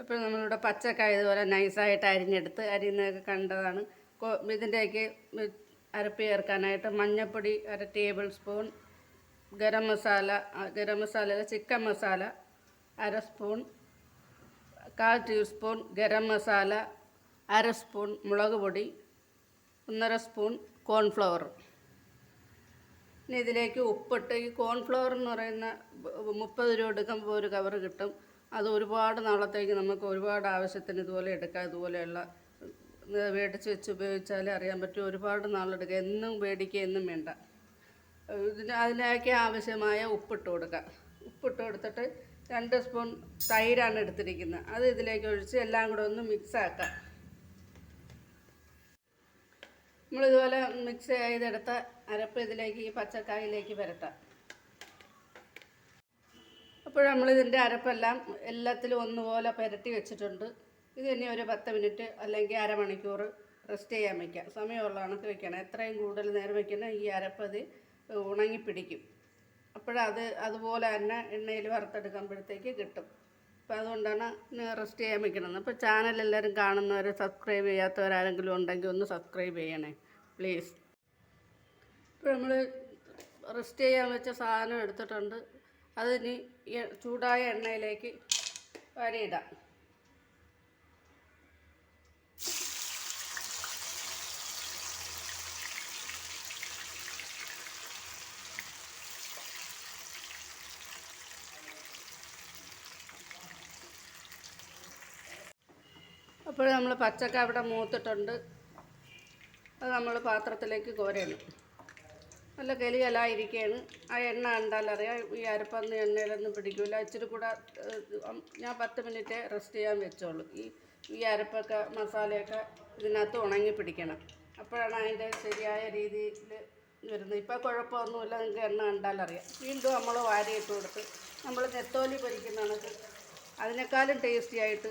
അപ്പോൾ നമ്മളിവിടെ പച്ചക്കായ ഇതുപോലെ നൈസായിട്ട് അരിഞ്ഞെടുത്ത് അരിയുന്നതൊക്കെ കണ്ടതാണ്. ഇതിൻ്റെയൊക്കെ അരപ്പ് ചേർക്കാനായിട്ട് മഞ്ഞൾപ്പൊടി 1 table spoon, garam masala chicken masala 1/2 spoon, 1/4 teaspoon garam masala, 1/2 spoon മുളക് പൊടി, 1/2 സ്പൂൺ കോൺഫ്ലവർ. ഇനി ഇതിലേക്ക് ഉപ്പിട്ട്, ഈ കോൺഫ്ലവർ എന്ന് പറയുന്ന 30 രൂപ എടുക്കുമ്പോൾ ഒരു കവർ കിട്ടും. അത് ഒരുപാട് നാളത്തേക്ക് നമുക്ക് ഒരുപാട് ആവശ്യത്തിന് ഇതുപോലെ എടുക്കാം. ഇതുപോലെയുള്ള മേടിച്ച് വെച്ച് ഉപയോഗിച്ചാലേ അറിയാൻ പറ്റും. ഒരുപാട് നാളെടുക്കുക. എന്നും മേടിക്കുക എന്നും വേണ്ട. അതിലേക്ക് ആവശ്യമായ ഉപ്പിട്ട് കൊടുക്കുക. ഉപ്പിട്ട് കൊടുത്തിട്ട് 2 സ്പൂൺ തൈരാണ് എടുത്തിരിക്കുന്നത്. അത് ഇതിലേക്ക് ഒഴിച്ച് എല്ലാം കൂടെ ഒന്ന് മിക്സാക്കാം. നമ്മളിതുപോലെ മിക്സ് ചെയ്തെടുത്ത അരപ്പ് ഇതിലേക്ക് ഈ പച്ചക്കായിലേക്ക് പുരട്ടാം. അപ്പോൾ നമ്മളിതിൻ്റെ അരപ്പെല്ലാം എല്ലാത്തിലും ഒന്നുപോലെ പുരട്ടി വെച്ചിട്ടുണ്ട്. ഇത് ഇനി ഒരു 10 മിനിറ്റ് അല്ലെങ്കിൽ അരമണിക്കൂർ റെസ്റ്റ് ചെയ്യാൻ വയ്ക്കാം. സമയമുള്ള കണക്ക് വെക്കണം. എത്രയും കൂടുതൽ നേരം വയ്ക്കണം ഈ അരപ്പത് ഉണങ്ങിപ്പിടിക്കും. അപ്പോഴത് അതുപോലെ തന്നെ എണ്ണയിൽ വറുത്തെടുക്കുമ്പോഴത്തേക്ക് കിട്ടും. അപ്പോൾ അതുകൊണ്ടാണ് റെസ്റ്റ് ചെയ്യാൻ വയ്ക്കണമെന്ന്. അപ്പോൾ ചാനൽ എല്ലാവരും കാണുന്നവർ, സബ്സ്ക്രൈബ് ചെയ്യാത്തവരാരെങ്കിലും ഉണ്ടെങ്കിൽ ഒന്ന് സബ്സ്ക്രൈബ് ചെയ്യണേ പ്ലീസ്. ഇപ്പോൾ നമ്മൾ റെസ്റ്റ് ചെയ്യാൻ വെച്ച സാധനം എടുത്തിട്ടുണ്ട്. അതിനി ചൂടായ എണ്ണയിലേക്ക് വാരിയിടാം. അപ്പോൾ നമ്മൾ പച്ചക്ക അവിടെ മൂത്തിട്ടുണ്ട്. അത് നമ്മൾ പാത്രത്തിലേക്ക് കോരണം. നല്ല കലികലായിരിക്കുകയാണ്. ആ എണ്ണ കണ്ടാലറിയാം ഈ അരപ്പൊന്നും എണ്ണയിലൊന്നും പിടിക്കില്ല. ഇച്ചിരി കൂടെ ഞാൻ 10 മിനിറ്റ് റെസ്റ്റ് ചെയ്യാൻ വെച്ചോളൂ. ഈ അരപ്പൊക്കെ മസാലയൊക്കെ ഇതിനകത്ത് ഉണങ്ങി പിടിക്കണം. അപ്പോഴാണ് അതിൻ്റെ ശരിയായ രീതിയിൽ വരുന്നത്. ഇപ്പോൾ കുഴപ്പമൊന്നുമില്ല. നിങ്ങൾക്ക് എണ്ണ കണ്ടാലറിയാം. വീണ്ടും നമ്മൾ വാരിയിട്ട് കൊടുത്ത് നമ്മൾ നെത്തോലി പൊരിക്കുന്ന കണക്ക് അതിനേക്കാളും ടേസ്റ്റി ആയിട്ട്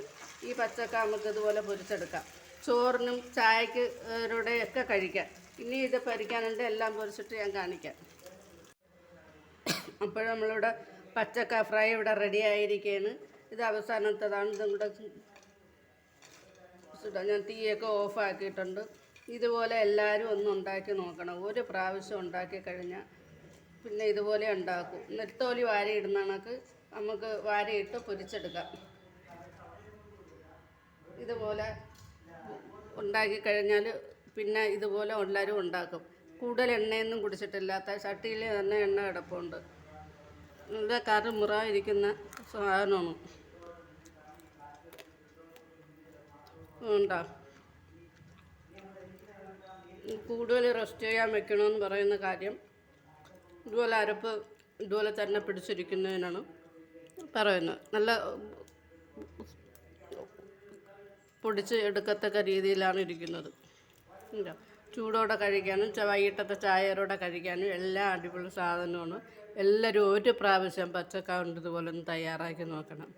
ഈ പച്ചക്ക നമുക്ക് ഇതുപോലെ പൊരിച്ചെടുക്കാം. ചോറിനും ചായക്ക് ഒക്കെ കഴിക്കാം. ഇനി ഇത് പൊരിക്കാനുണ്ട്. എല്ലാം പൊരിച്ചിട്ട് ഞാൻ കാണിക്കാം. അപ്പോൾ നമ്മളിവിടെ പച്ചക്ക ഫ്രൈ ഇവിടെ റെഡി ആയിരിക്കുകയാണ്. ഇത് അവസാനത്തതാണ്. ഇതും കൂടെ ഞാൻ തീയൊക്കെ ഓഫാക്കിയിട്ടുണ്ട്. ഇതുപോലെ എല്ലാവരും ഒന്ന് ഉണ്ടാക്കി നോക്കണം. ഒരു പ്രാവശ്യം ഉണ്ടാക്കി കഴിഞ്ഞാൽ പിന്നെ ഇതുപോലെ ഉണ്ടാക്കും. നെത്തോലി വാരിയിടുന്ന കണക്ക് നമുക്ക് വാരിയിട്ട് പൊരിച്ചെടുക്കാം. ഇതുപോലെ ഉണ്ടാക്കി കഴിഞ്ഞാൽ പിന്നെ ഇതുപോലെ എല്ലാവരും ഉണ്ടാക്കും. കൂടുതൽ എണ്ണയൊന്നും കുടിച്ചിട്ടില്ലാത്ത ചട്ടിയിൽ തന്നെ എണ്ണ കിടപ്പുണ്ട്. നല്ല കറുമുറ ഇരിക്കുന്ന സാധനമാണ്. ഉണ്ടോ? കൂടുതൽ റെസ്റ്റ് ചെയ്യാൻ വെക്കണമെന്ന് പറയുന്ന കാര്യം ഇതുപോലെ അരപ്പ് ഇതുപോലെ തന്നെ പിടിച്ചിരിക്കുന്നതിനാണ് പറയുന്നത്. നല്ല പൊടിച്ച് എടുക്കത്തക്ക രീതിയിലാണ് ഇരിക്കുന്നത്. ചൂടോടെ കഴിക്കാനും വൈകിട്ടത്തെ ചായയോടെ കഴിക്കാനും എല്ലാം അടിപൊളി സാധനമാണ്. എല്ലാവരും ഒരു പ്രാവശ്യം പച്ചക്ക കൊണ്ട് ഇതുപോലെ ഒന്ന് തയ്യാറാക്കി നോക്കണം.